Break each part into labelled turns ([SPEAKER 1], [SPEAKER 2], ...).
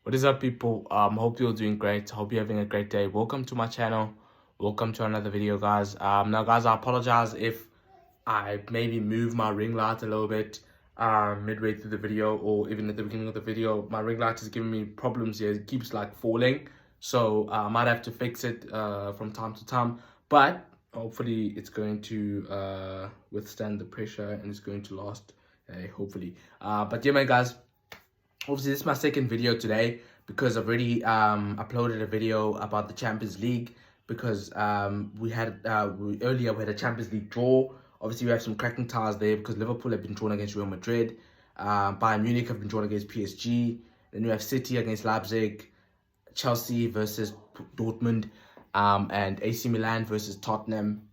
[SPEAKER 1] What is up, people? Hope you're doing great. Hope you're having a great day. Welcome to my channel. Welcome to another video, guys. Now, guys, I apologize if I maybe move my ring light a little bit midway through the video, or even at the beginning of the video. My ring light is giving me problems here. It keeps like falling, so I might have to fix it from time to time. But hopefully, it's going to withstand the pressure and it's going to last. Hopefully. But yeah, man, guys. Obviously, this is my second video today because I've already uploaded a video about the Champions League because earlier we had a Champions League draw. Obviously, we have some cracking ties there because Liverpool have been drawn against Real Madrid. Bayern Munich have been drawn against PSG. Then we have City against Leipzig, Chelsea versus Dortmund, and AC Milan versus Tottenham.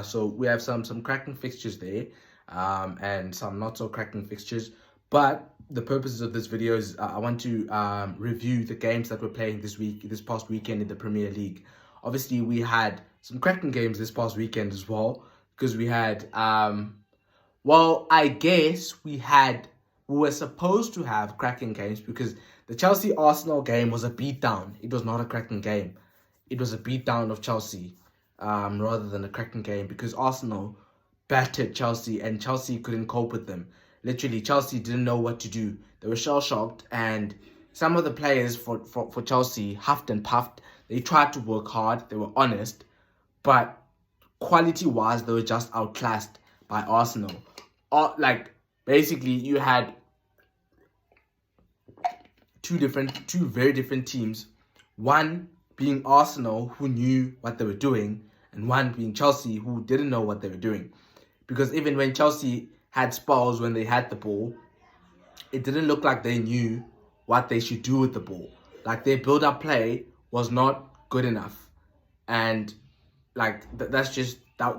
[SPEAKER 1] So we have some cracking fixtures there, and some not so cracking fixtures. But the purposes of this video is I want to review the games that we're playing this past weekend in the Premier League. Obviously, we had some cracking games this past weekend as well because we had, well, I guess we were supposed to have cracking games because the Chelsea-Arsenal game was a beatdown. It was not a cracking game. It was a beatdown of Chelsea rather than a cracking game because Arsenal battered Chelsea and Chelsea couldn't cope with them. Literally, Chelsea didn't know what to do. They were shell-shocked, and some of the players for Chelsea huffed and puffed. They tried to work hard. They were honest. But quality-wise, they were just outclassed by Arsenal. Basically, you had two very different teams. One being Arsenal, who knew what they were doing, and one being Chelsea, who didn't know what they were doing. Because even when Chelsea had spells when they had the ball, it didn't look like they knew what they should do with the ball. Like, their build-up play was not good enough. And, that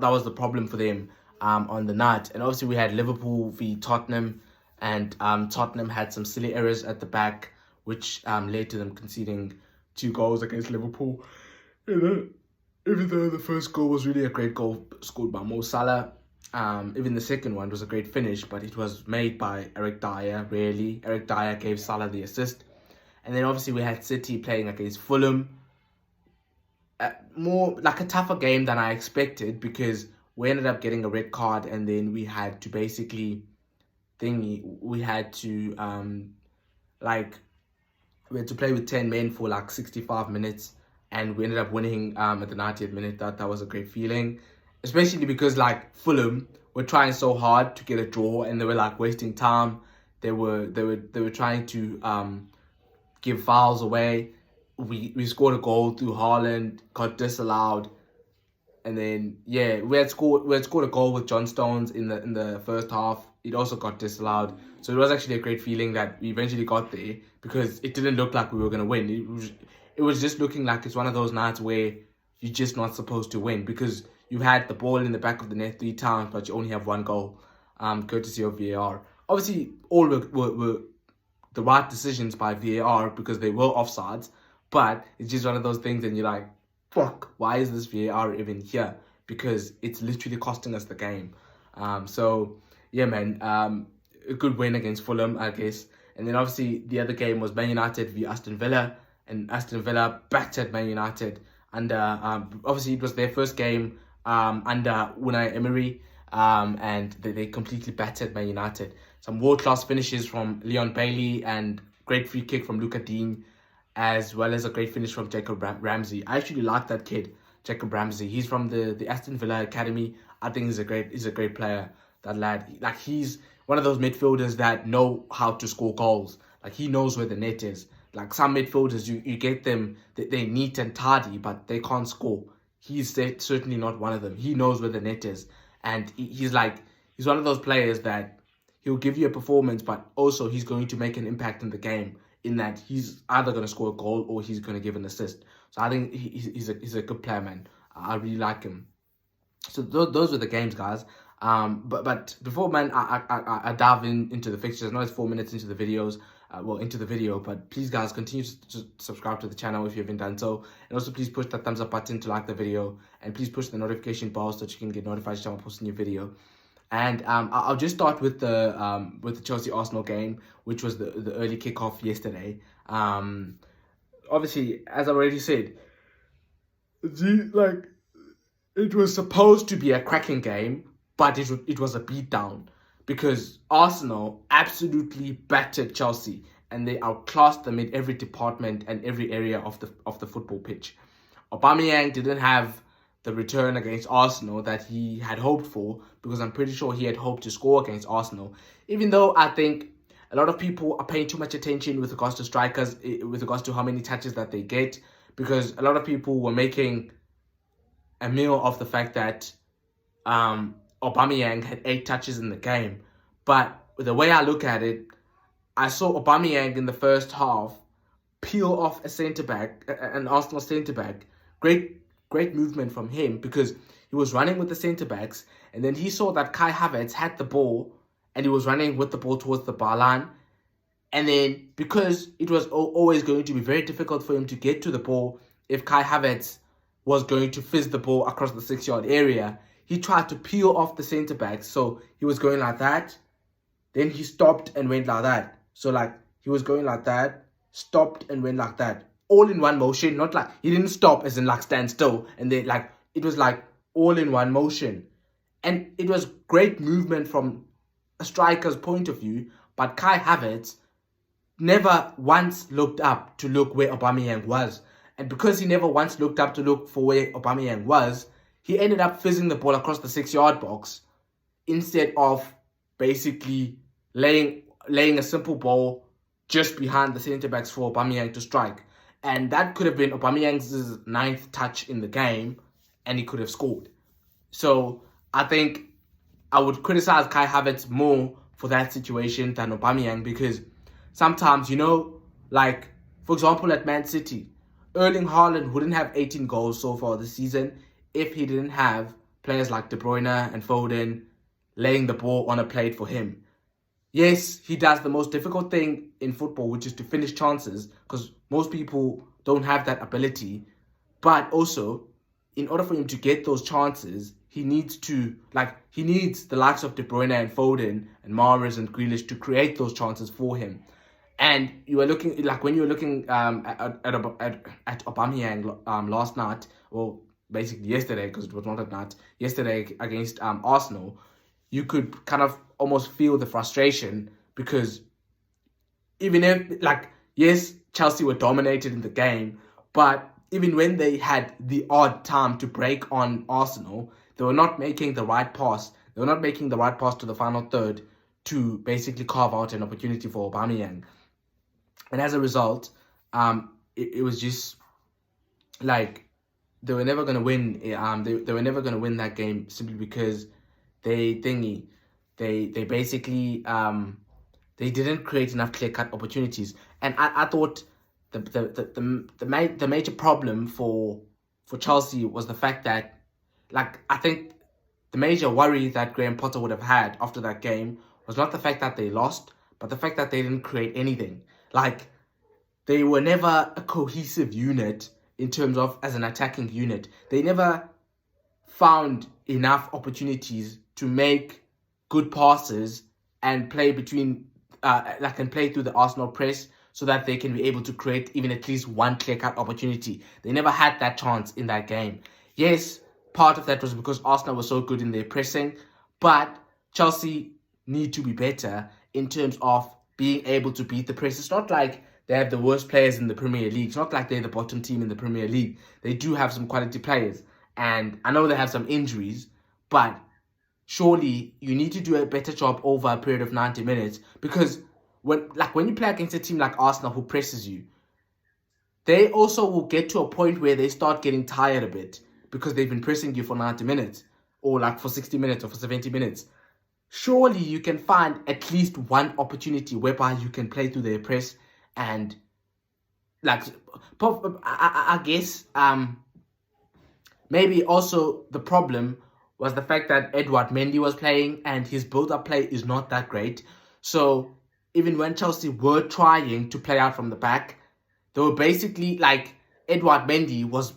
[SPEAKER 1] was the problem for them on the night. And obviously, we had Liverpool v Tottenham, and Tottenham had some silly errors at the back, which led to them conceding 2 goals against Liverpool. Even though the first goal was really a great goal scored by Mo Salah, even the second one was a great finish, but it was made by Eric Dyer, really. Eric Dyer gave Salah the assist. And then obviously we had City playing against Fulham. More like a tougher game than I expected because we ended up getting a red card, and then we had to basically we had to play with 10 men for like 65 minutes, and we ended up winning at the 90th minute. That was a great feeling. Especially because Fulham were trying so hard to get a draw, and they were wasting time. They were trying to give fouls away. We scored a goal through Haaland, got disallowed, and then we had scored a goal with John Stones in the first half. It also got disallowed. So it was actually a great feeling that we eventually got there because it didn't look like we were gonna win. It was just looking like it's one of those nights where you're just not supposed to win because you had the ball in the back of the net 3 times, but you only have 1 goal, courtesy of VAR. Obviously, all were the right decisions by VAR because they were offsides, but it's just one of those things, and you're like, fuck, why is this VAR even here? Because it's literally costing us the game. So, yeah, man, a good win against Fulham, I guess. And then, obviously, the other game was Man United v Aston Villa, and Aston Villa battered Man United. And obviously, it was their first game under Unai Emery, and they completely battered Man United. Some world-class finishes from Leon Bailey and great free kick from Luca Dean, as well as a great finish from Jacob Ramsey. I actually like that kid, Jacob Ramsey. He's from the Aston Villa Academy. I think he's a great player, that lad. He's one of those midfielders that know how to score goals. He knows where the net is. Some midfielders, you get them, they're neat and tidy, but they can't score. He's certainly not one of them. He knows where the net is. And he's one of those players that he'll give you a performance, but also he's going to make an impact in the game, in that he's either going to score a goal or he's going to give an assist. So I think he's a good player, man. I really like him. So those were the games, guys. But before, man, I dive into the fixtures. I know it's 4 minutes into the videos. Into the video, but please, guys, continue to subscribe to the channel if you haven't done so, and also please push that thumbs up button to like the video, and please push the notification bell so that you can get notified each time I post a new video. And I'll just start with the Chelsea Arsenal game, which was the early kickoff yesterday. Obviously, as I already said, it was supposed to be a cracking game, but it was a beatdown because Arsenal absolutely battered Chelsea and they outclassed them in every department and every area of the football pitch. Aubameyang didn't have the return against Arsenal that he had hoped for, because I'm pretty sure he had hoped to score against Arsenal, even though I think a lot of people are paying too much attention with regards to strikers, with regards to how many touches that they get, because a lot of people were making a meal of the fact that Aubameyang had 8 touches in the game. But the way I look at it, I saw Aubameyang in the first half peel off a centre-back, an Arsenal centre-back. Great movement from him, because he was running with the centre-backs, and then he saw that Kai Havertz had the ball and he was running with the ball towards the bar line. And then, because it was always going to be very difficult for him to get to the ball if Kai Havertz was going to fizz the ball across the 6-yard area, he tried to peel off the centre-backs. So he was going like that, then he stopped and went like that. So he was going like that, stopped and went like that. All in one motion, not like he didn't stop as in stand still. And then it was all in one motion. And it was great movement from a striker's point of view, but Kai Havertz never once looked up to look where Aubameyang was. And because he never once looked up to look for where Aubameyang was, he ended up fizzing the ball across the 6-yard box instead of basically laying a simple ball just behind the centre-backs for Aubameyang to strike. And that could have been Aubameyang's 9th touch in the game, and he could have scored. So I think I would criticize Kai Havertz more for that situation than Aubameyang, because sometimes, for example, at Man City, Erling Haaland wouldn't have 18 goals so far this season if he didn't have players like De Bruyne and Foden laying the ball on a plate for him. Yes, he does the most difficult thing in football, which is to finish chances, because most people don't have that ability. But also, in order for him to get those chances, he needs the likes of De Bruyne and Foden and Mahrez and Grealish to create those chances for him. And you were looking, when you were looking at Aubameyang last night, or basically yesterday, because it was not at night, yesterday against Arsenal, you could kind of almost feel the frustration, because even if, yes, Chelsea were dominated in the game, but even when they had the odd time to break on Arsenal, they were not making the right pass. They were not making the right pass to the final third to basically carve out an opportunity for Aubameyang. And as a result, it was just they were never going to win. They were never going to win that game, simply because they basically they didn't create enough clear-cut opportunities. And I thought the major problem for Chelsea was the fact that, I think the major worry that Graham Potter would have had after that game was not the fact that they lost, but the fact that they didn't create anything. They were never a cohesive unit in terms of as an attacking unit. They never found enough opportunities to make good passes and play between, and play through the Arsenal press, so that they can be able to create even at least one clear-cut opportunity. They never had that chance in that game. Yes, part of that was because Arsenal was so good in their pressing, but Chelsea need to be better in terms of being able to beat the press. It's not like they have the worst players in the Premier League. It's not like they're the bottom team in the Premier League. They do have some quality players, and I know they have some injuries, but surely you need to do a better job over a period of 90 minutes, because when you play against a team like Arsenal who presses you, they also will get to a point where they start getting tired a bit, because they've been pressing you for 90 minutes, or for 60 minutes or for 70 minutes. Surely you can find at least one opportunity whereby you can play through their press. And I guess maybe also the problem was the fact that Edouard Mendy was playing, and his build-up play is not that great. So even when Chelsea were trying to play out from the back, they were basically Edouard Mendy was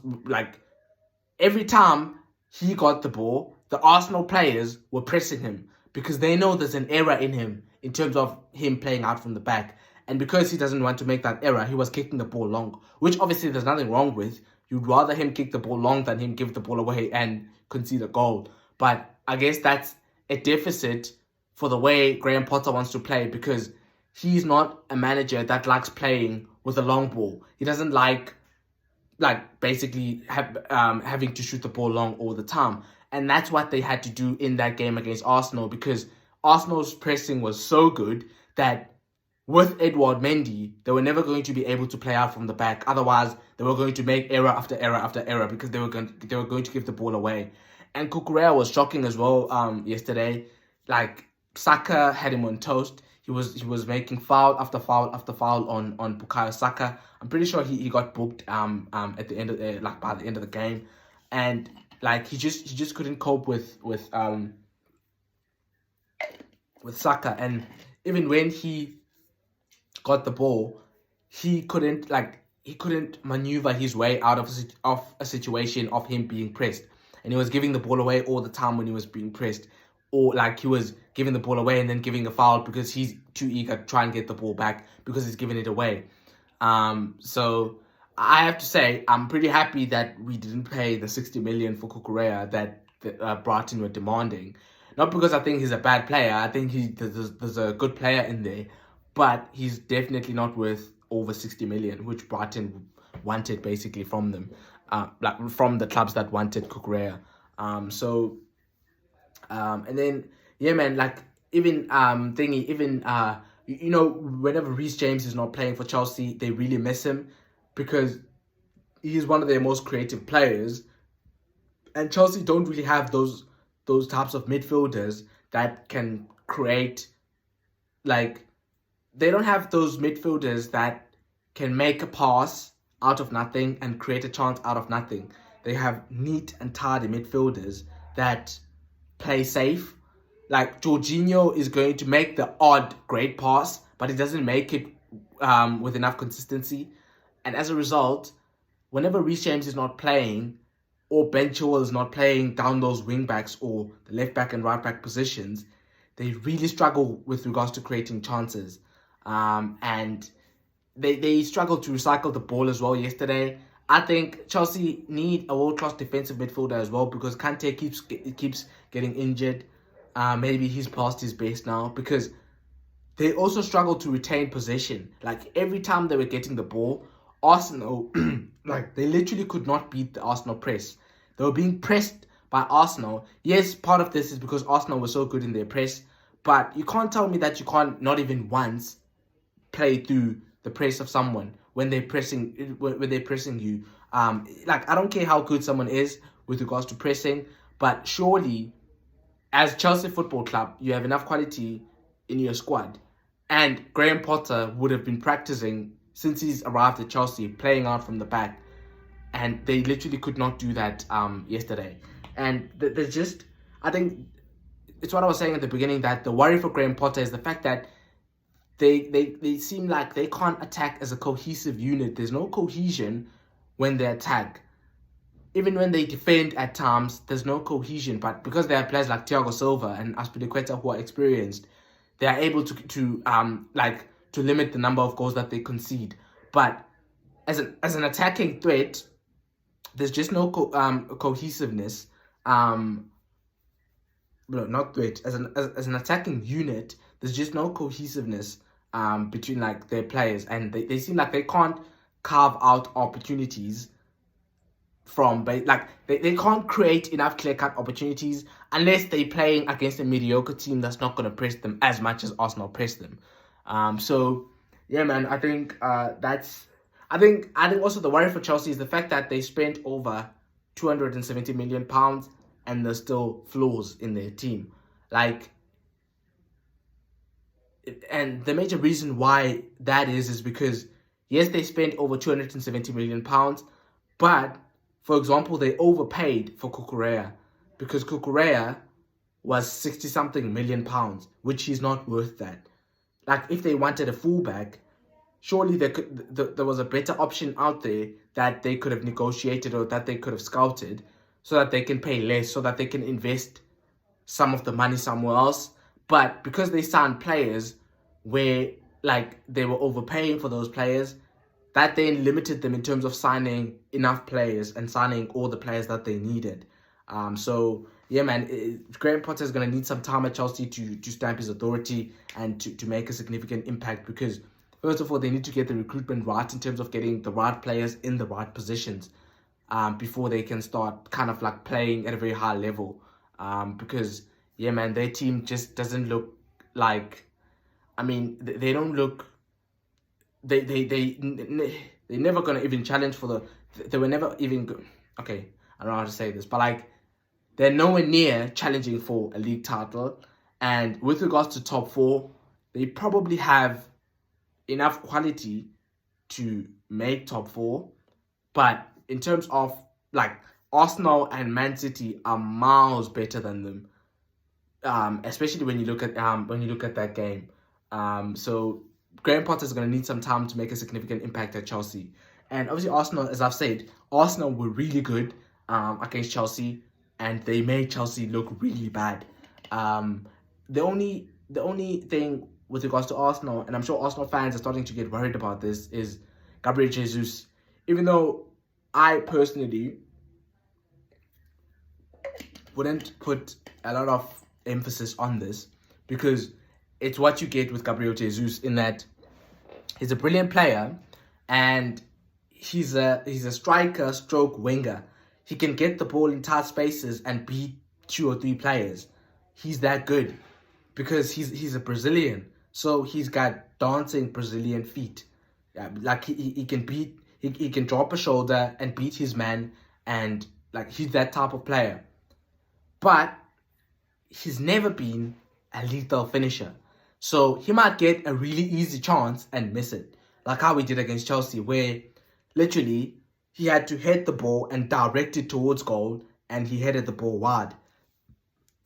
[SPEAKER 1] every time he got the ball, the Arsenal players were pressing him. because they know there's an error in him in terms of him playing out from the back. And because he doesn't want to make that error, he was kicking the ball long, which obviously there's nothing wrong with. You'd rather him kick the ball long than him give the ball away and concede a goal. But I guess that's a deficit for the way Graham Potter wants to play, because he's not a manager that likes playing with a long ball. He doesn't like basically having to shoot the ball long all the time. And that's what they had to do in that game against Arsenal, because Arsenal's pressing was so good that with Edouard Mendy, they were never going to be able to play out from the back. Otherwise, they were going to make error after error after error, because they were going to give the ball away. And Cucurella was shocking as well yesterday. Like, Saka had him on toast. He was making foul after foul after foul on Bukayo Saka. I'm pretty sure he got booked at the end of by the end of the game, and like he just couldn't cope with Saka. And even when he got the ball, he couldn't maneuver his way out of a situation of him being pressed, and he was giving the ball away all the time when he was being pressed, or like he was giving the ball away and then giving a foul because he's too eager to try and get the ball back because he's giving it away. So I have to say I'm pretty happy that we didn't pay the 60 million for Cucurella that Brighton were demanding. Not because I think he's a bad player. I think there's a good player in there, but he's definitely not worth over 60 million, which Brighton wanted basically from them, from the clubs that wanted Cucurella. And then yeah, man, like even whenever Reece James is not playing for Chelsea, they really miss him because he is one of their most creative players, and Chelsea don't really have those types of midfielders that can create, like, they don't have those midfielders that can make a pass out of nothing and create a chance out of nothing. They have neat and tidy midfielders that play safe. Like, Jorginho is going to make the odd great pass, but he doesn't make it with enough consistency. And as a result, whenever Reece James is not playing, or Ben Chilwell is not playing down those wing backs or the left back and right back positions, they really struggle with regards to creating chances. And they struggled to recycle the ball as well yesterday. I think Chelsea need a world-class defensive midfielder as well, because Kante keeps getting injured. Maybe he's past his best now, because they also struggle to retain possession. Like, every time they were getting the ball, Arsenal, like, they literally could not beat the Arsenal press. They were being pressed by Arsenal. Yes, part of this is because Arsenal was so good in their press, but you can't tell me that you can't not even once play through the press of someone when they're pressing you. Like, I don't care how good someone is with regards to pressing, but surely, as Chelsea Football Club, you have enough quality in your squad. And Graham Potter would have been practicing since he's arrived at Chelsea, playing out from the back. And they literally could not do that yesterday. And there's just, I think, it's what I was saying at the beginning, that the worry for Graham Potter is the fact that they seem like they can't attack as a cohesive unit. There's no cohesion when they attack. Even when they defend at times, there's no cohesion. But because they have players like Thiago Silva and Aspilicueta who are experienced, they are able to limit the number of goals that they concede. But as an attacking threat, there's just no cohesiveness. No, not threat. As an attacking unit, there's just no cohesiveness between like their players, and they seem like they can't carve out opportunities from they can't create enough clear-cut opportunities unless they're playing against a mediocre team that's not going to press them as much as Arsenal press them. So yeah, man, I think I think also the worry for Chelsea is the fact that they spent over £270 million and there's still flaws in their team. Like, and the major reason why that is because, yes, they spent over £270 million, but, for example, they overpaid for Cucurella, because Cucurella was 60-something million pounds, which he's not worth that. Like, if they wanted a fullback, surely there was a better option out there that they could have negotiated or that they could have scouted, so that they can pay less, so that they can invest some of the money somewhere else. But because they signed players where like they were overpaying for those players, that then limited them in terms of signing enough players and signing all the players that they needed. So yeah, man, Graham Potter is going to need some time at Chelsea to stamp his authority and to make a significant impact, because first of all, they need to get the recruitment right in terms of getting the right players in the right positions before they can start kind of like playing at a very high level. Because yeah, man, their team just doesn't look like, I mean, they don't look, they're never gonna even challenge for they were never even okay, I don't know how to say this, but like they're nowhere near challenging for a league title. And with regards to top four, they probably have enough quality to make top four, but in terms of like Arsenal and Man City are miles better than them, especially when you look at that game. So Graham Potter is going to need some time to make a significant impact at Chelsea. And obviously Arsenal, as I've said, Arsenal were really good against Chelsea, and they made Chelsea look really bad. The only thing with regards to Arsenal, and I'm sure Arsenal fans are starting to get worried about this, is Gabriel Jesus. Even though I personally wouldn't put a lot of emphasis on this, because it's what you get with Gabriel Jesus, in that he's a brilliant player and he's a striker stroke winger. He can get the ball in tight spaces and beat 2 or 3 players. He's that good because he's a Brazilian. So he's got dancing Brazilian feet. Like he can beat, he can drop a shoulder and beat his man, and like he's that type of player. But he's never been a lethal finisher. So he might get a really easy chance and miss it. Like how we did against Chelsea, where literally he had to head the ball and direct it towards goal, and he headed the ball wide.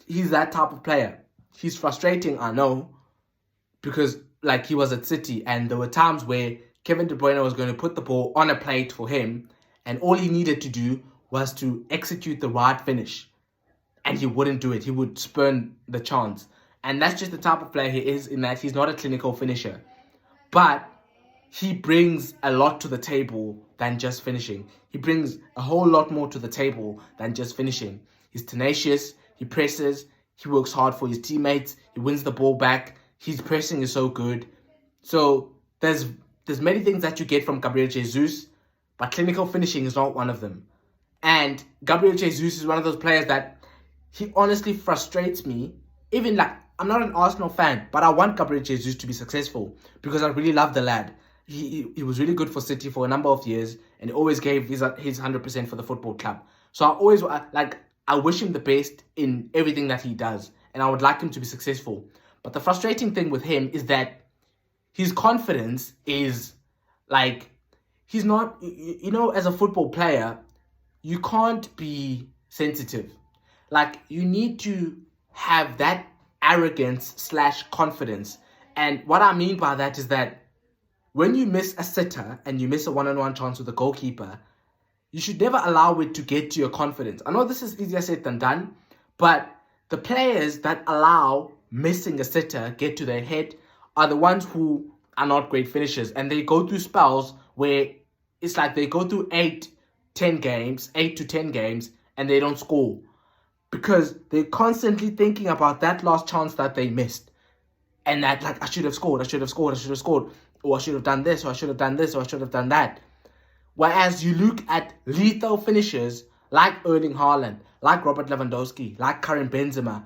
[SPEAKER 1] He's that type of player. He's frustrating, I know, because like he was at City, and there were times where Kevin De Bruyne was going to put the ball on a plate for him, and all he needed to do was to execute the right finish. And he wouldn't do it. He would spurn the chance. And that's just the type of player he is, in that he's not a clinical finisher. But he brings a lot to the table than just finishing. He brings a whole lot more to the table than just finishing. He's tenacious, he presses, he works hard for his teammates, he wins the ball back, his pressing is so good. So there's many things that you get from Gabriel Jesus, but clinical finishing is not one of them. And Gabriel Jesus is one of those players that he honestly frustrates me. Even like, I'm not an Arsenal fan, but I want Gabriel Jesus to be successful because I really love the lad. He was really good for City for a number of years, and he always gave his 100% for the football club. So I wish him the best in everything that he does, and I would like him to be successful. But the frustrating thing with him is that his confidence is like, he's not, as a football player, you can't be sensitive. Like, you need to have that arrogance/confidence. And what I mean by that is that when you miss a sitter and you miss a one-on-one chance with the goalkeeper, you should never allow it to get to your confidence. I know this is easier said than done, but the players that allow missing a sitter get to their head are the ones who are not great finishers. And they go through spells where it's like they go through 8 to 10 games, and they don't score. Because they're constantly thinking about that last chance that they missed. And that, like, I should have scored. Or I should have done this, or I should have done this, or I should have done that. Whereas you look at lethal finishers like Erling Haaland, like Robert Lewandowski, like Karim Benzema.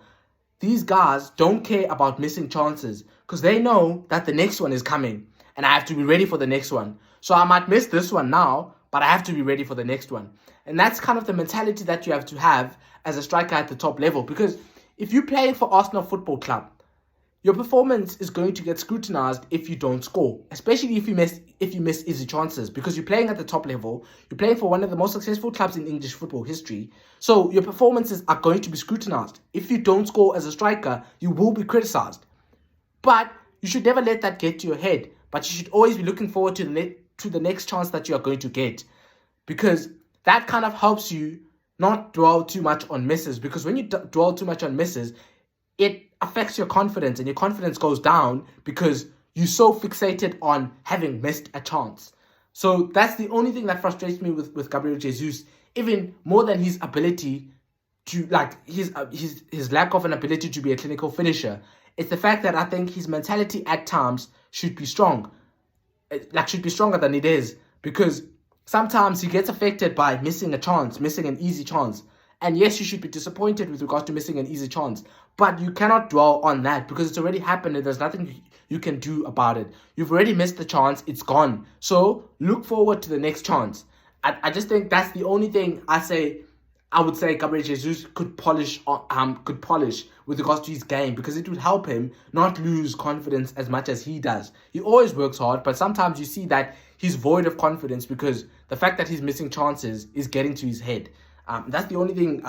[SPEAKER 1] These guys don't care about missing chances because they know that the next one is coming. And I have to be ready for the next one. So I might miss this one now, but I have to be ready for the next one. And that's kind of the mentality that you have to have as a striker at the top level. Because if you're playing for Arsenal Football Club, your performance is going to get scrutinized if you don't score. Especially if you miss easy chances. Because you're playing at the top level. You're playing for one of the most successful clubs in English football history. So your performances are going to be scrutinized. If you don't score as a striker, you will be criticized. But you should never let that get to your head. But you should always be looking forward to the next chance that you are going to get. Because that kind of helps you not dwell too much on misses. Because when you dwell too much on misses, it affects your confidence, and your confidence goes down because you're so fixated on having missed a chance. So that's the only thing that frustrates me with Gabriel Jesus, even more than his ability to, like, his lack of an ability to be a clinical finisher. It's the fact that I think his mentality at times should be strong, like should be stronger than it is, because sometimes he gets affected by missing a chance, missing an easy chance. And yes, you should be disappointed with regards to missing an easy chance, but you cannot dwell on that because it's already happened and there's nothing you can do about it. You've already missed the chance, it's gone. So look forward to the next chance. I just think that's the only thing I would say Gabriel Jesus could polish with regards to his game, because it would help him not lose confidence as much as he does. He always works hard, but sometimes you see that he's void of confidence because the fact that he's missing chances is getting to his head. That's the only thing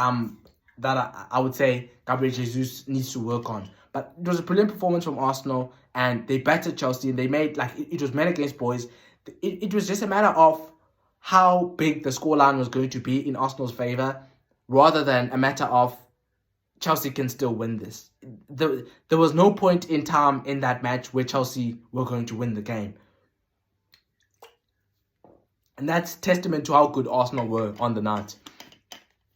[SPEAKER 1] that I would say Gabriel Jesus needs to work on. But it was a brilliant performance from Arsenal, and they battered Chelsea, and they made, like, it was men against boys. It was just a matter of how big the scoreline was going to be in Arsenal's favour, rather than a matter of Chelsea can still win this. There was no point in time in that match where Chelsea were going to win the game. And that's testament to how good Arsenal were on the night.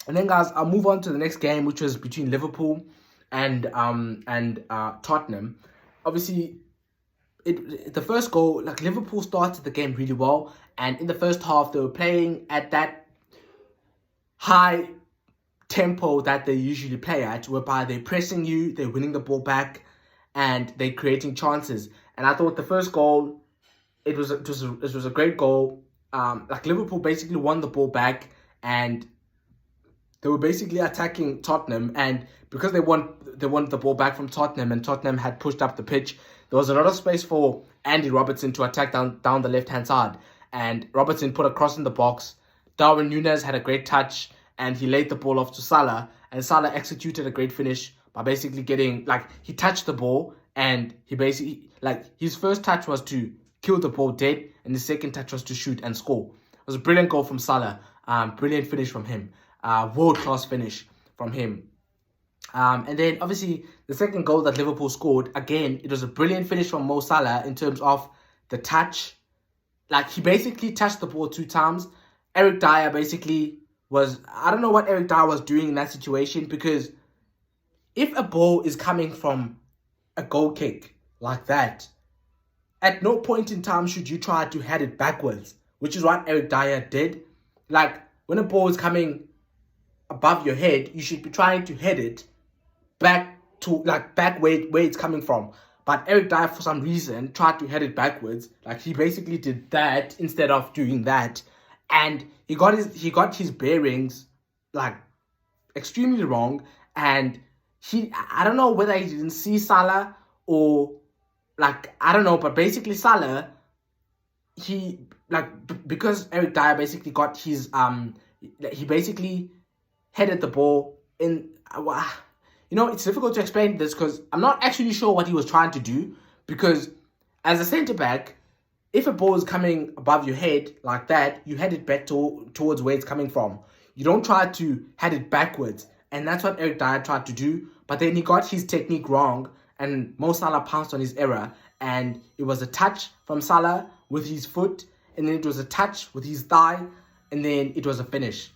[SPEAKER 1] And then, guys, I'll move on to the next game, which was between Liverpool and Tottenham. Obviously, the first goal, like, Liverpool started the game really well, and in the first half they were playing at that high tempo that they usually play at, whereby they're pressing you, they're winning the ball back, and they're creating chances. And I thought the first goal, it was a great goal. Like, Liverpool basically won the ball back, and they were basically attacking Tottenham, and because they won the ball back from Tottenham, and Tottenham had pushed up the pitch, there was a lot of space for Andy Robertson to attack down the left-hand side. And Robertson put a cross in the box. Darwin Núñez had a great touch, and he laid the ball off to Salah, and Salah executed a great finish by basically getting, like, he touched the ball, and he basically, like, his first touch was to kill the ball dead, and his second touch was to shoot and score. It was a brilliant goal from Salah, brilliant finish from him, world-class finish from him. And then, obviously, the second goal that Liverpool scored, again, it was a brilliant finish from Mo Salah in terms of the touch. Like, he basically touched the ball 2 times. Eric Dyer basically I don't know what Eric Dyer was doing in that situation, because if a ball is coming from a goal kick like that, at no point in time should you try to head it backwards, which is what Eric Dyer did. Like, when a ball is coming above your head, you should be trying to head it back where it's coming from. But Eric Dyer, for some reason, tried to head it backwards. Like, he basically did that instead of doing that. And he got his bearings, like, extremely wrong. And I don't know whether he didn't see Salah or, like, I don't know. But basically Salah, because Eric Dyer basically got his, he basically headed the ball in, it's difficult to explain this because I'm not actually sure what he was trying to do, because as a centre-back, if a ball is coming above your head like that, you head it back towards where it's coming from. You don't try to head it backwards. And that's what Eric Dyer tried to do. But then he got his technique wrong, and Mo Salah pounced on his error. And it was a touch from Salah with his foot, and then it was a touch with his thigh, and then it was a finish.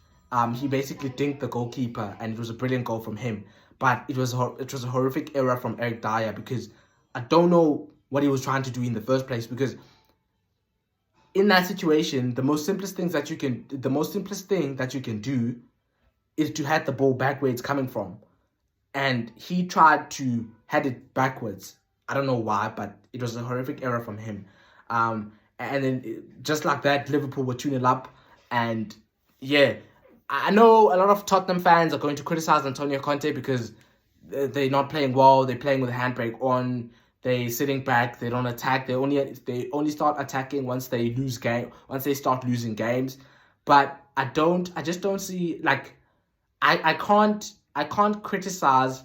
[SPEAKER 1] He basically dinked the goalkeeper, and it was a brilliant goal from him. But it was a horrific error from Eric Dyer, because I don't know what he was trying to do in the first place, because in that situation, the most simplest thing that you can do is to head the ball back where it's coming from. And he tried to head it backwards. I don't know why, but it was a horrific error from him. And then just like that, Liverpool were 2-0 up. And yeah, I know a lot of Tottenham fans are going to criticize Antonio Conte because they're not playing well. They're playing with a handbrake on. They're sitting back. They don't attack. They only start attacking once they start losing games. But I just don't see, like, I can't criticize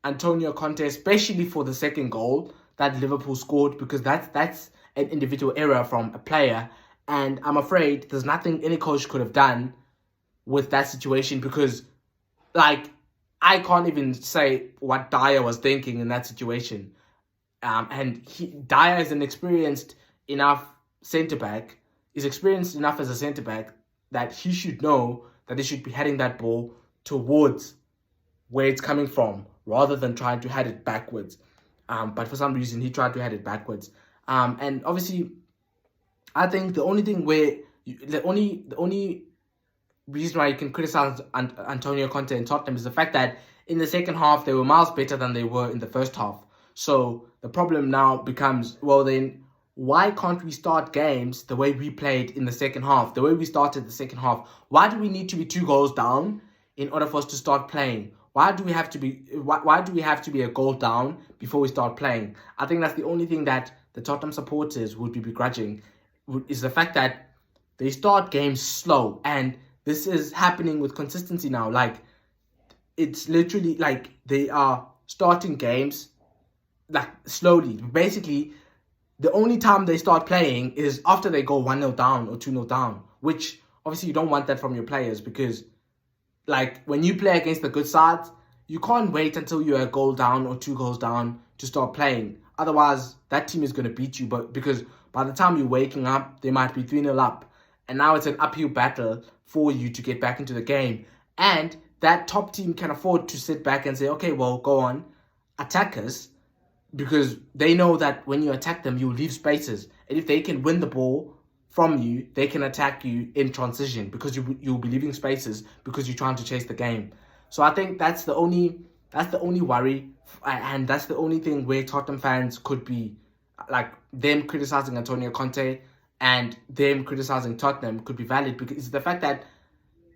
[SPEAKER 1] Antonio Conte, especially for the second goal that Liverpool scored, because that's an individual error from a player, and I'm afraid there's nothing any coach could have done with that situation, because, like, I can't even say what Dyer was thinking in that situation. Dyer is an experienced enough centre back. Is experienced enough as a centre back that he should know that he should be heading that ball towards where it's coming from rather than trying to head it backwards. But for some reason, he tried to head it backwards. And obviously, I think the only thing the only reason why you can criticize Antonio Conte and Tottenham is the fact that in the second half they were miles better than they were in the first half. So the problem now becomes, well then, why can't we start games the way we played in the second half, the way we started the second half? Why do we need to be 2 goals down in order for us to start playing? Why do we have to be a goal down before we start playing? I think that's the only thing that the Tottenham supporters would be begrudging, is the fact that they start games slow, and this is happening with consistency now. Like, it's literally like they are starting games like slowly. Basically, the only time they start playing is after they go 1-0 down or 2-0 down, which obviously you don't want that from your players, because like when you play against the good sides, you can't wait until you're a goal down or 2 goals down to start playing. Otherwise, that team is going to beat you. But because by the time you're waking up, they might be 3-0 up. And now it's an uphill battle for you to get back into the game. And that top team can afford to sit back and say, okay, well, go on, attack us. Because they know that when you attack them, you leave spaces. And if they can win the ball from you, they can attack you in transition, because you'll be leaving spaces because you're trying to chase the game. So I think that's the only worry, and that's the only thing where Tottenham fans could be, like, them criticizing Antonio Conte and them criticizing Tottenham could be valid, because it's the fact that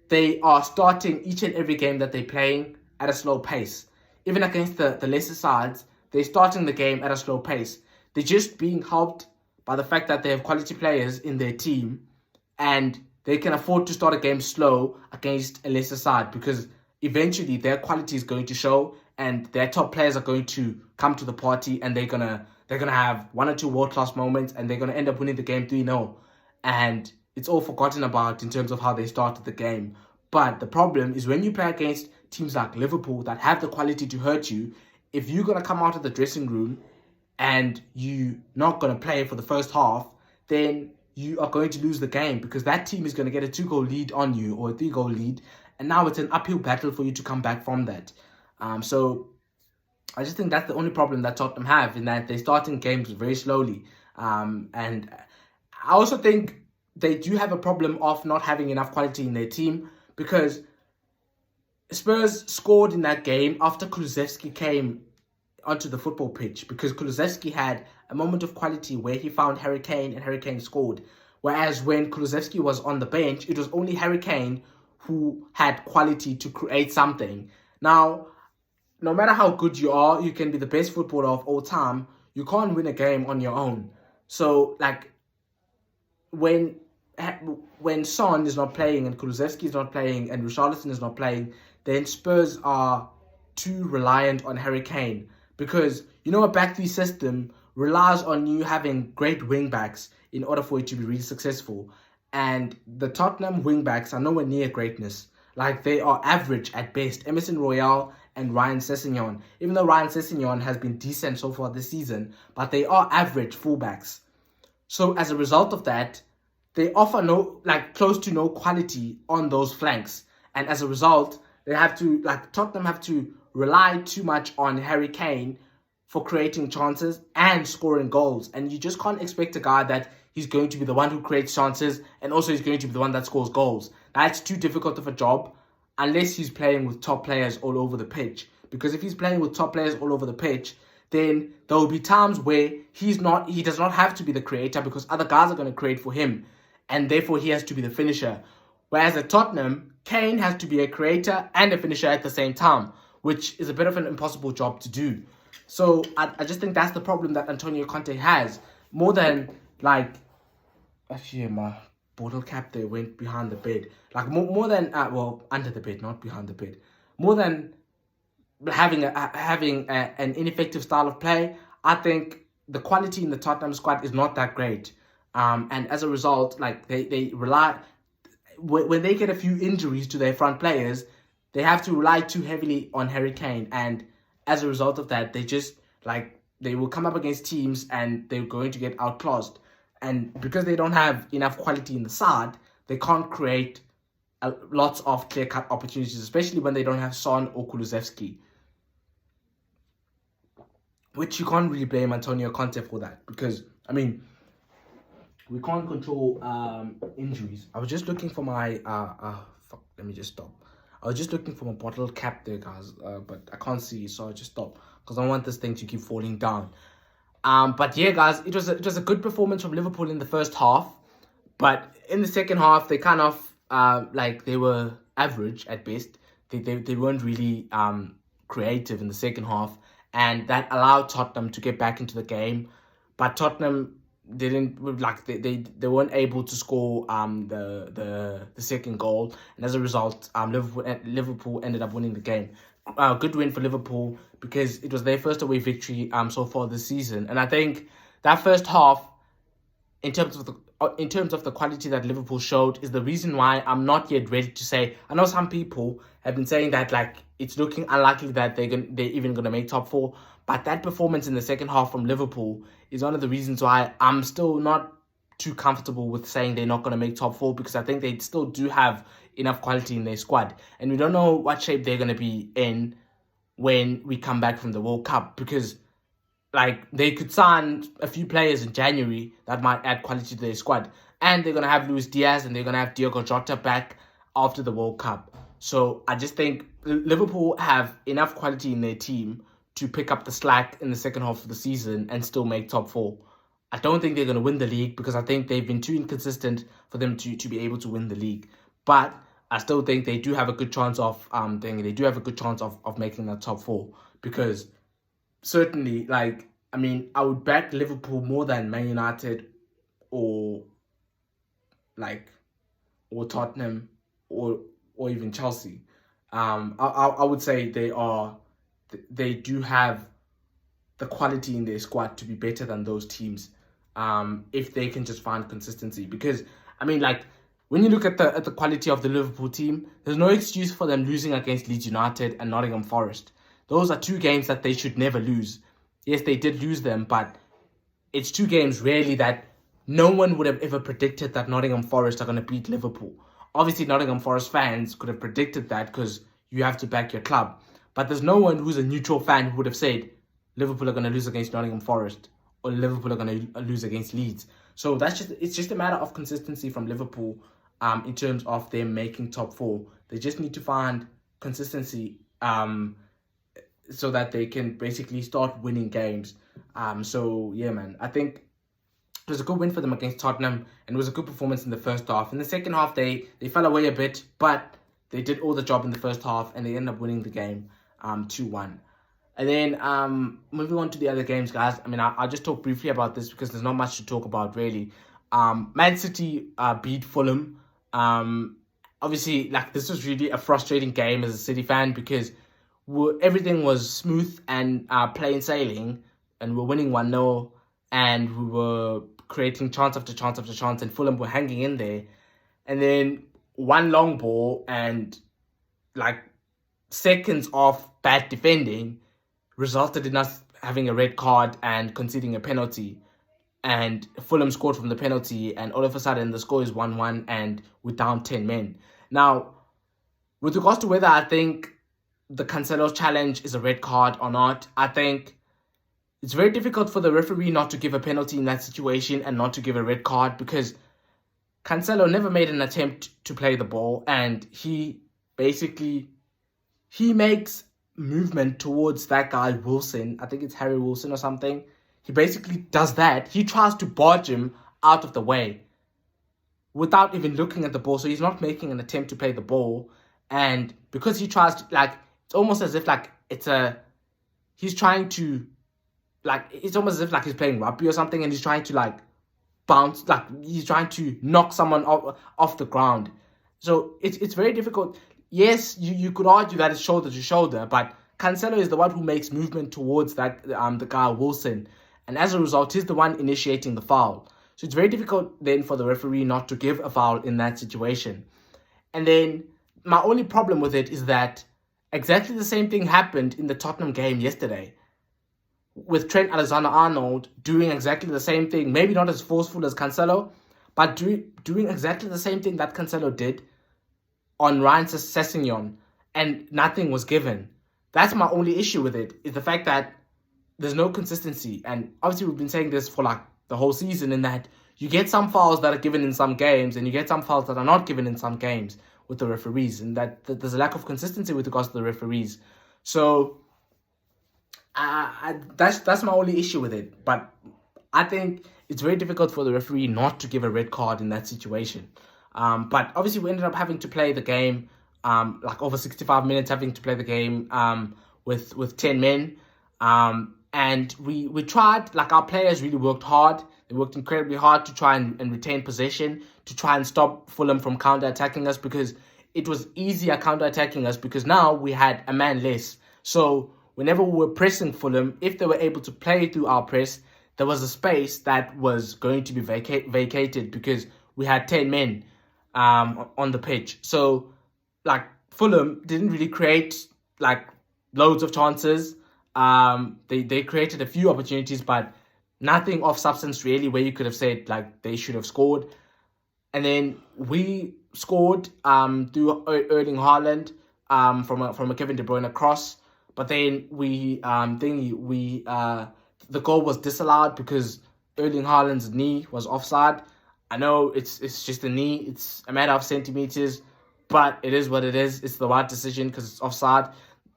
[SPEAKER 1] they are starting each and every game that they're playing at a slow pace. Even against the lesser sides, they're starting the game at a slow pace. They're just being helped by the fact that they have quality players in their team, and they can afford to start a game slow against a lesser side, because eventually their quality is going to show and their top players are going to come to the party, and they're gonna have 1 or 2 world-class moments, and they're gonna end up winning the game 3-0. And it's all forgotten about in terms of how they started the game. But the problem is when you play against teams like Liverpool that have the quality to hurt you, if you're going to come out of the dressing room and you're not going to play for the first half, then you are going to lose the game, because that team is going to get a 2-goal lead on you or a 3-goal lead. And now it's an uphill battle for you to come back from that. So I just think that's the only problem that Tottenham have, in that they're starting games very slowly. And I also think they do have a problem of not having enough quality in their team, because Spurs scored in that game after Kulusevski came onto the football pitch, because Kulusevski had a moment of quality where he found Harry Kane and Harry Kane scored. Whereas when Kulusevski was on the bench, it was only Harry Kane who had quality to create something. Now, no matter how good you are, you can be the best footballer of all time, you can't win a game on your own. So, like, when Son is not playing and Kulusevski is not playing and Richarlison is not playing, then Spurs are too reliant on Harry Kane. Because, a back three system relies on you having great wing backs in order for it to be really successful. And the Tottenham wing backs are nowhere near greatness. Like, they are average at best. Emerson Royale and Ryan Sessegnon. Even though Ryan Sessegnon has been decent so far this season, but they are average fullbacks. So as a result of that, they offer close to no quality on those flanks. And as a result, Tottenham have to rely too much on Harry Kane for creating chances and scoring goals. And you just can't expect a guy that he's going to be the one who creates chances and also he's going to be the one that scores goals. That's too difficult of a job unless he's playing with top players all over the pitch. Because if he's playing with top players all over the pitch, then there will be times where he does not have to be the creator, because other guys are going to create for him. And therefore he has to be the finisher. Whereas at Tottenham, Kane has to be a creator and a finisher at the same time, which is a bit of an impossible job to do. So I just think that's the problem that Antonio Conte has. More than actually my bottle cap there went behind the bed. More than under the bed, not behind the bed. More than having an ineffective style of play, I think the quality in the Tottenham squad is not that great. And as a result, they rely, when they get a few injuries to their front players, they have to rely too heavily on Harry Kane, and as a result of that, they will come up against teams and they're going to get outclassed. And because they don't have enough quality in the side, they can't create lots of clear-cut opportunities, especially when they don't have Son or Kulusevski. Which you can't really blame Antonio Conte for that, because, I mean, we can't control injuries. I was just looking for my... let me just stop. I was just looking for my bottle cap there, guys, but I can't see, so I just stopped, because I don't want this thing to keep falling down. But yeah, guys, it was a good performance from Liverpool in the first half, but in the second half, they kind of, they were average at best. They weren't really creative in the second half, and that allowed Tottenham to get back into the game. But Tottenham didn't, they weren't able to score the second goal, and as a result, Liverpool ended up winning the game. Good win for Liverpool, because it was their first away victory so far this season. And I think that first half, in terms of the quality that Liverpool showed, is the reason why I'm not yet ready to say. I know some people have been saying that it's looking unlikely that they're even gonna make top four, but that performance in the second half from Liverpool is one of the reasons why I'm still not too comfortable with saying they're not gonna make top four, because I think they still do have enough quality in their squad, and we don't know what shape they're gonna be in when we come back from the World Cup, because they could sign a few players in January that might add quality to their squad. And they're going to have Luis Diaz and they're going to have Diogo Jota back after the World Cup. So I just think Liverpool have enough quality in their team to pick up the slack in the second half of the season and still make top four. I don't think they're going to win the league, because I think they've been too inconsistent for them to be able to win the league. But I still think they do have a good chance of making that top four, because certainly, I would back Liverpool more than Man United or Tottenham or even Chelsea. I would say they do have the quality in their squad to be better than those teams, if they can just find consistency. Because when you look at the quality of the Liverpool team, there's no excuse for them losing against Leeds United and Nottingham Forest. Those are two games that they should never lose. Yes, they did lose them, but it's two games really that no one would have ever predicted that Nottingham Forest are going to beat Liverpool. Obviously, Nottingham Forest fans could have predicted that, because you have to back your club. But there's no one who's a neutral fan who would have said Liverpool are going to lose against Nottingham Forest or Liverpool are going to lose against Leeds. So it's just a matter of consistency from Liverpool in terms of them making top four. They just need to find consistency so that they can basically start winning games. So yeah, man, I think it was a good win for them against Tottenham, and it was a good performance in the first half. In the second half, they fell away a bit, but they did all the job in the first half, and they ended up winning the game 2-1. And then moving on to the other games, guys. I'll just talk briefly about this, because there's not much to talk about really. Man City beat Fulham. Obviously, this was really a frustrating game as a City fan, because everything was smooth and plain sailing, and we're winning 1-0, and we were creating chance after chance after chance, and Fulham were hanging in there. And then one long ball and seconds of bad defending resulted in us having a red card and conceding a penalty. And Fulham scored from the penalty, and all of a sudden the score is 1-1 and we're down 10 men. Now, with regards to whether I think the Cancelo challenge is a red card or not, I think it's very difficult for the referee not to give a penalty in that situation and not to give a red card, because Cancelo never made an attempt to play the ball, and he makes movement towards that guy Wilson. I think it's Harry Wilson or something. He basically does that. He tries to barge him out of the way without even looking at the ball. So he's not making an attempt to play the ball. And because he tries to, it's almost as if it's almost as if he's playing rugby or something, and he's trying to bounce, he's trying to knock someone off the ground. So it's very difficult. Yes, you could argue that it's shoulder to shoulder, but Cancelo is the one who makes movement towards the guy Wilson, and as a result, he's the one initiating the foul. So it's very difficult then for the referee not to give a foul in that situation. And then my only problem with it is that exactly the same thing happened in the Tottenham game yesterday, with Trent Alexander-Arnold doing exactly the same thing, maybe not as forceful as Cancelo, but doing exactly the same thing that Cancelo did on Ryan Sessegnon, and nothing was given. That's my only issue with it, is the fact that there's no consistency. And obviously we've been saying this for like the whole season, in that you get some fouls that are given in some games and you get some fouls that are not given in some games with the referees, and that there's a lack of consistency with regards to the referees. So that's my only issue with it. But I think it's very difficult for the referee not to give a red card in that situation. But obviously we ended up having to play the game, like over 65 minutes, having to play the game with 10 men. And we tried, like our players really worked hard. They worked incredibly hard to try and retain possession, to try and stop Fulham from counter-attacking us, because it was easier counter-attacking us because now we had a man less. So whenever we were pressing Fulham, if they were able to play through our press, there was a space that was going to be vacated because we had 10 men on the pitch. So like Fulham didn't really create like loads of chances. They created a few opportunities, but nothing of substance really, where you could have said like they should have scored. And then we scored through Erling Haaland from a Kevin De Bruyne cross, but then the goal was disallowed because Erling Haaland's knee was offside. I know it's just a knee, it's a matter of centimeters, but it is what it is. It's the right decision because it's offside.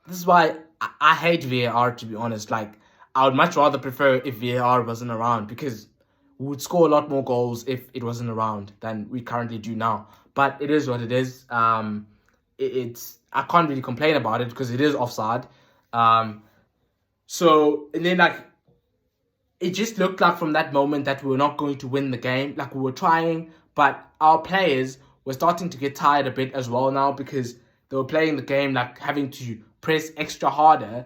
[SPEAKER 1] This is why I hate VAR, to be honest. Like, I would much rather prefer if VAR wasn't around, because we would score a lot more goals if it wasn't around than we currently do now. But it is what it is. It's I can't really complain about it because it is offside. So, and then like, it just looked like from that moment that we were not going to win the game. Like, we were trying, but our players were starting to get tired a bit as well now, because they were playing the game like having to press extra harder.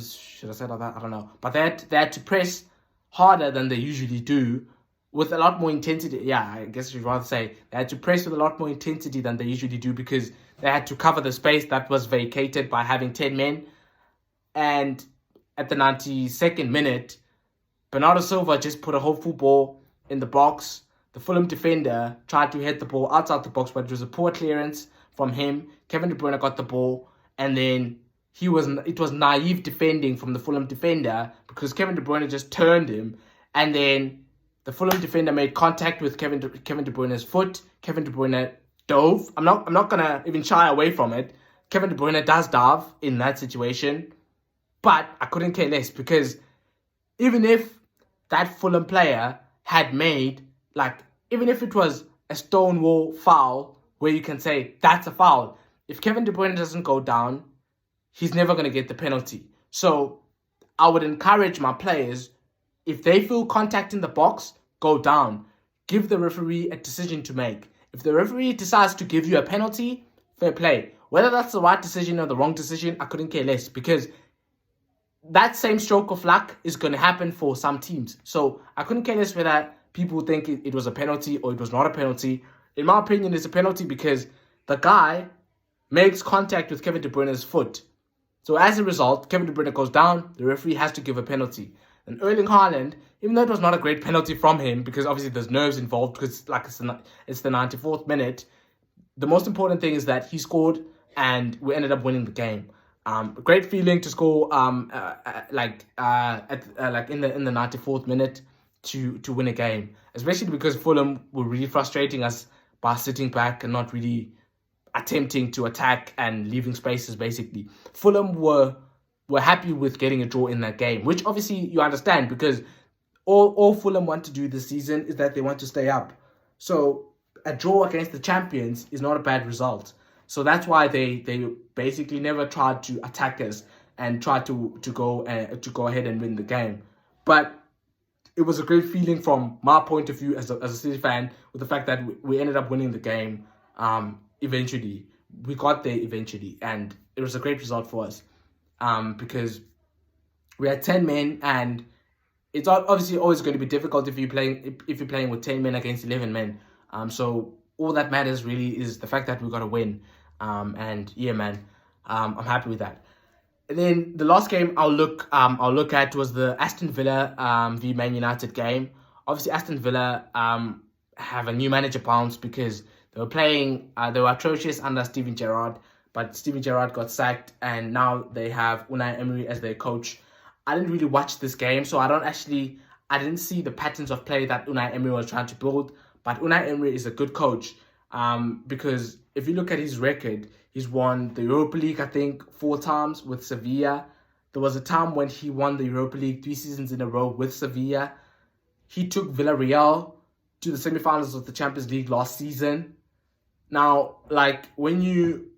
[SPEAKER 1] Should I say like that? I don't know. But they had to press harder than they usually do, with a lot more intensity. Yeah, I guess you'd rather say they had to press with a lot more intensity than they usually do, because they had to cover the space that was vacated by having 10 men. And at the 92nd minute, Bernardo Silva just put a whole football in the box. The Fulham defender tried to hit the ball outside the box, but it was a poor clearance from him. Kevin De Bruyne got the ball, and then it was naive defending from the Fulham defender, because Kevin De Bruyne just turned him, and then the Fulham defender made contact with Kevin De Bruyne's foot. Kevin De Bruyne dove. I'm not gonna even shy away from it. Kevin De Bruyne does dive in that situation, but I couldn't care less, because even if that Fulham player had made, like, even if it was a stonewall foul where you can say that's a foul, if Kevin De Bruyne doesn't go down, he's never going to get the penalty. So I would encourage my players, if they feel contact in the box, go down. Give the referee a decision to make. If the referee decides to give you a penalty, fair play. Whether that's the right decision or the wrong decision, I couldn't care less, because that same stroke of luck is going to happen for some teams. So I couldn't care less whether people think it was a penalty or it was not a penalty. In my opinion, it's a penalty because the guy makes contact with Kevin De Bruyne's foot. So as a result, Kevin De Bruyne goes down, the referee has to give a penalty. And Erling Haaland, even though it was not a great penalty from him, because obviously there's nerves involved, because like it's the 94th minute, the most important thing is that he scored and we ended up winning the game. Great feeling to score in the 94th minute to win a game, especially because Fulham were really frustrating us by sitting back and not really attempting to attack and leaving spaces. Basically, Fulham were happy with getting a draw in that game, which obviously you understand, because all Fulham want to do this season is that they want to stay up. So a draw against the champions is not a bad result. So that's why they basically never tried to attack us and tried to go ahead and win the game. But it was a great feeling from my point of view as a City fan, with the fact that we ended up winning the game. Eventually, we got there eventually, and it was a great result for us. Because we had 10 men, and it's obviously always going to be difficult if you're playing with 10 men against 11 men. So all that matters really is the fact that we got to win. And yeah, man, I'm happy with that. And then the last game I'll look at was the Aston Villa v Man United game. Obviously, Aston Villa have a new manager bounce because they were atrocious under Steven Gerrard, but Steven Gerrard got sacked, and now they have Unai Emery as their coach. I didn't really watch this game, so I didn't see the patterns of play that Unai Emery was trying to build. But Unai Emery is a good coach, because if you look at his record, he's won the Europa League, I think, 4 times with Sevilla. There was a time when he won the Europa League 3 seasons in a row with Sevilla. He took Villarreal to the semi-finals of the Champions League last season. Now, like, when you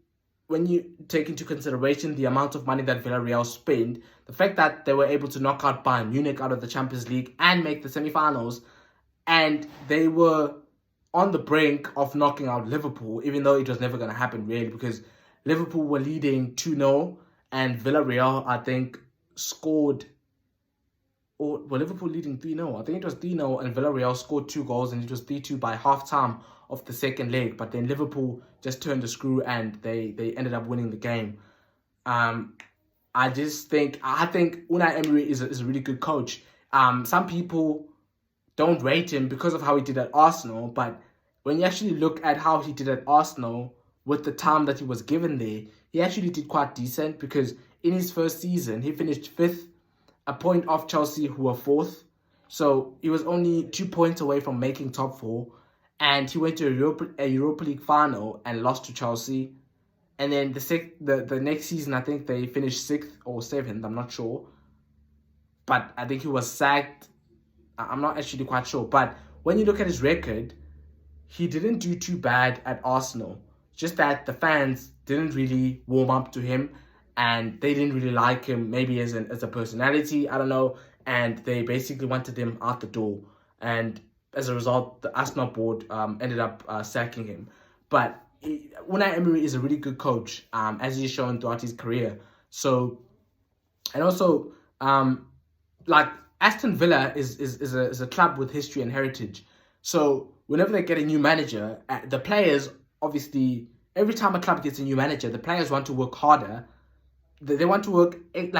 [SPEAKER 1] take into consideration the amount of money that Villarreal spent, the fact that they were able to knock out Bayern Munich out of the Champions League and make the semi-finals, and they were on the brink of knocking out Liverpool, even though it was never going to happen really, because Liverpool were leading 2-0 and Villarreal, I think, scored, or were Liverpool leading 3-0? I think it was 3-0 and Villarreal scored 2 goals, and it was 3-2 by half-time of the second leg. But then Liverpool just turned the screw and they ended up winning the game. I think Unai Emery is a really good coach. Some people don't rate him because of how he did at Arsenal, but when you actually look at how he did at Arsenal with the time that he was given there, he actually did quite decent, because in his first season, he finished 5th, a point off Chelsea, who were 4th. So he was only 2 points away from making top 4, and he went to a Europa League final and lost to Chelsea. And then the next season, I think they finished 6th or 7th, I'm not sure. But I think he was sacked. I'm not actually quite sure. But when you look at his record, he didn't do too bad at Arsenal. Just that the fans didn't really warm up to him, and they didn't really like him, maybe as a personality, I don't know. And they basically wanted him out the door. And as a result, the Arsenal board ended up sacking him. But Unai Emery is a really good coach, as he's shown throughout his career. So, and also, like, Aston Villa is a club with history and heritage. So whenever they get a new manager, the players, obviously, every time a club gets a new manager, the players want to work harder. They want to work they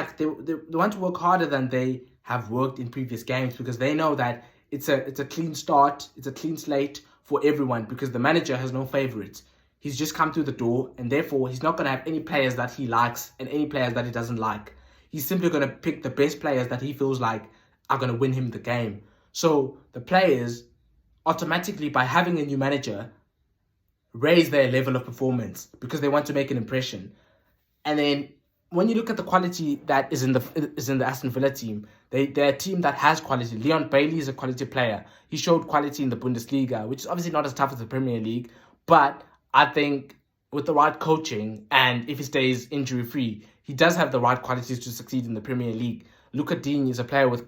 [SPEAKER 1] want to work harder than they have worked in previous games, because they know that it's a clean start, it's a clean slate for everyone, because the manager has no favorites. He's just come through the door, and therefore he's not going to have any players that he likes and any players that he doesn't like. He's simply going to pick the best players that he feels like are going to win him the game. So the players, automatically, by having a new manager, raise their level of performance because they want to make an impression. And then when you look at the quality that is in the Aston Villa team, they're a team that has quality. Leon Bailey is a quality player. He showed quality in the Bundesliga, which is obviously not as tough as the Premier League, but I think with the right coaching, and if he stays injury-free, he does have the right qualities to succeed in the Premier League. Luca Digne is a player with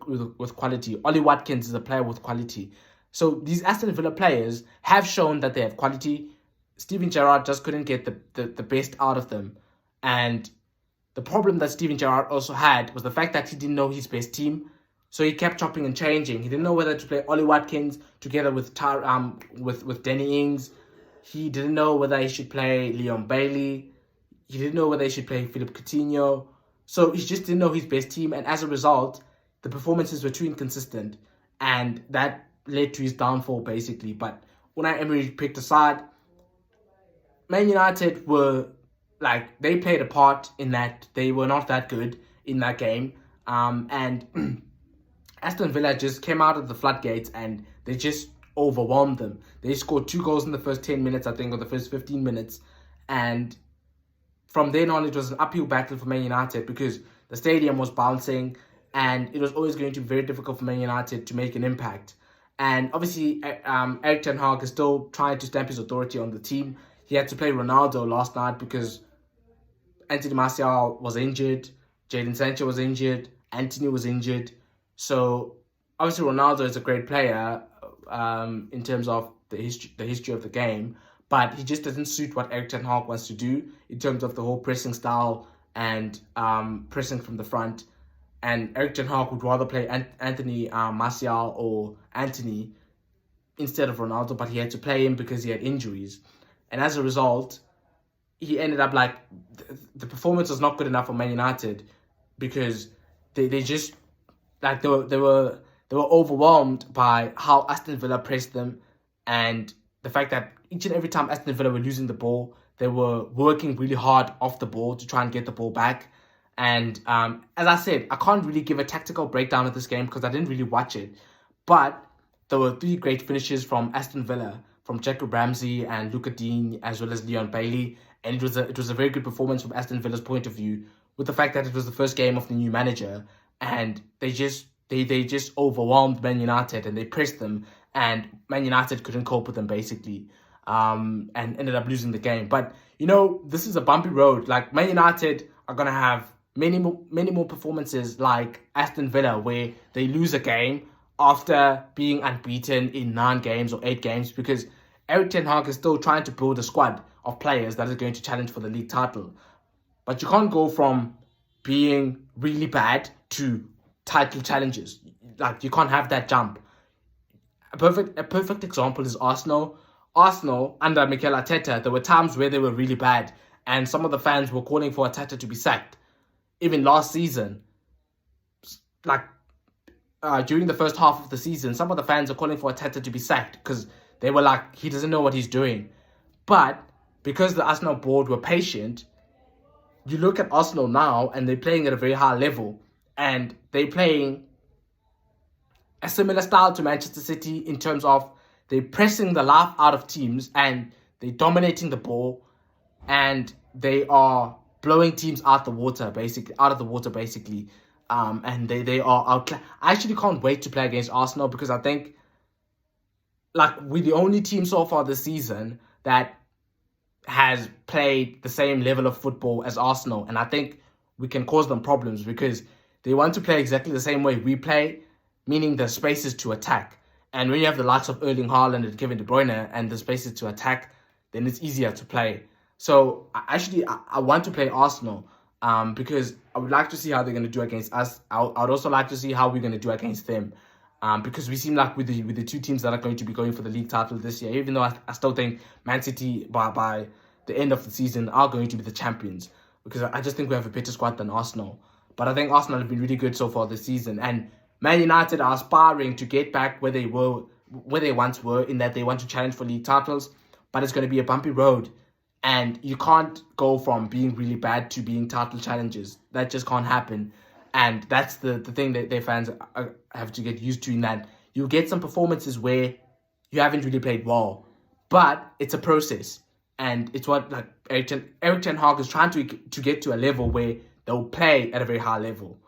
[SPEAKER 1] quality. Ollie Watkins is a player with quality. So these Aston Villa players have shown that they have quality. Steven Gerrard just couldn't get the best out of them. And the problem that Steven Gerrard also had was the fact that he didn't know his best team. So he kept chopping and changing. He didn't know whether to play Ollie Watkins together with Danny Ings. He didn't know whether he should play Leon Bailey. He didn't know whether he should play Philippe Coutinho. So he just didn't know his best team. And as a result, the performances were too inconsistent. And that led to his downfall, basically. But Unai Emery picked a side. Man United were, they played a part in that. They were not that good in that game. And Aston Villa just came out of the floodgates and they just overwhelmed them. They scored 2 goals in the first 10 minutes, I think, or the first 15 minutes. And from then on, it was an uphill battle for Man United because the stadium was bouncing and it was always going to be very difficult for Man United to make an impact. And obviously, Erik ten Hag is still trying to stamp his authority on the team. He had to play Ronaldo last night because Anthony Martial was injured, Jadon Sancho was injured, Anthony was injured. So obviously Ronaldo is a great player in terms of the history of the game, but he just doesn't suit what Erik ten Hag wants to do in terms of the whole pressing style and pressing from the front. And Erik ten Hag would rather play Anthony Martial or Anthony instead of Ronaldo, but he had to play him because he had injuries. And as a result, he ended up like the performance was not good enough for Man United because they just like they were overwhelmed by how Aston Villa pressed them, and the fact that each and every time Aston Villa were losing the ball, they were working really hard off the ball to try and get the ball back. And as I said, I can't really give a tactical breakdown of this game because I didn't really watch it, but there were 3 great finishes from Aston Villa, from Jacob Ramsey and Luca Dean, as well as Leon Bailey. And it was a very good performance from Aston Villa's point of view, with the fact that it was the first game of the new manager, and they just overwhelmed Man United and they pressed them, and Man United couldn't cope with them basically, and ended up losing the game. But this is a bumpy road. Like, Man United are gonna have many more performances like Aston Villa, where they lose a game after being unbeaten in 9 games or 8 games, because Erik ten Hag is still trying to build a squad of players that is going to challenge for the league title. But you can't go from being really bad to title challenges. Like, you can't have that jump. A perfect example is Arsenal. Arsenal, under Mikel Arteta, there were times where they were really bad, and some of the fans were calling for Arteta to be sacked. Even last season, like, during the first half of the season, some of the fans are calling for Arteta to be sacked because they were like, he doesn't know what he's doing. But because the Arsenal board were patient, you look at Arsenal now and they're playing at a very high level, and they're playing a similar style to Manchester City in terms of they're pressing the life out of teams and they're dominating the ball, and they are blowing teams out of the water basically. And they are out. I actually can't wait to play against Arsenal because I think, like, we're the only team so far this season that has played the same level of football as Arsenal, and I think we can cause them problems because they want to play exactly the same way we play, meaning the spaces to attack. And when you have the likes of Erling Haaland and Kevin De Bruyne and the spaces to attack, then it's easier to play. So I want to play Arsenal because I would like to see how they're going to do against us. I would also like to see how we're going to do against them, because we seem like with the 2 teams that are going to be going for the league title this year, even though I still think Man City by the end of the season are going to be the champions, because I just think we have a better squad than Arsenal. But I think Arsenal have been really good so far this season, and Man United are aspiring to get back where they once were, in that they want to challenge for league titles. But it's going to be a bumpy road, and you can't go from being really bad to being title challengers. That just can't happen. And that's the thing that their fans have to get used to, in that you get some performances where you haven't really played well, but it's a process, and it's what, like, Erik ten Hag is trying to get to a level where they'll play at a very high level.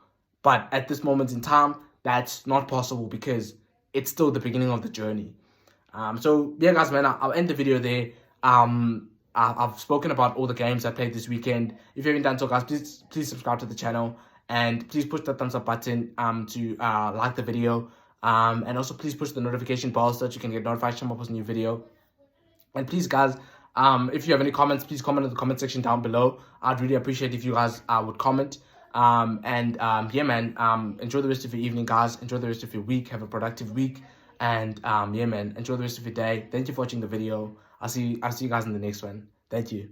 [SPEAKER 1] But at this moment in time, that's not possible because it's still the beginning of the journey. So yeah, guys, man, I'll end the video there. I've spoken about all the games I played this weekend. If you haven't done so, guys, please subscribe to the channel, and please push the thumbs up button to like the video, and also please push the notification bell so that you can get notified when I post a new video. And please, guys, if you have any comments, please comment in the comment section down below. I'd really appreciate if you guys would comment. Yeah, man, enjoy the rest of your evening, guys. Enjoy the rest of your week. Have a productive week. And yeah, man, enjoy the rest of your day. Thank you for watching the video. I'll see you guys in the next one. Thank you.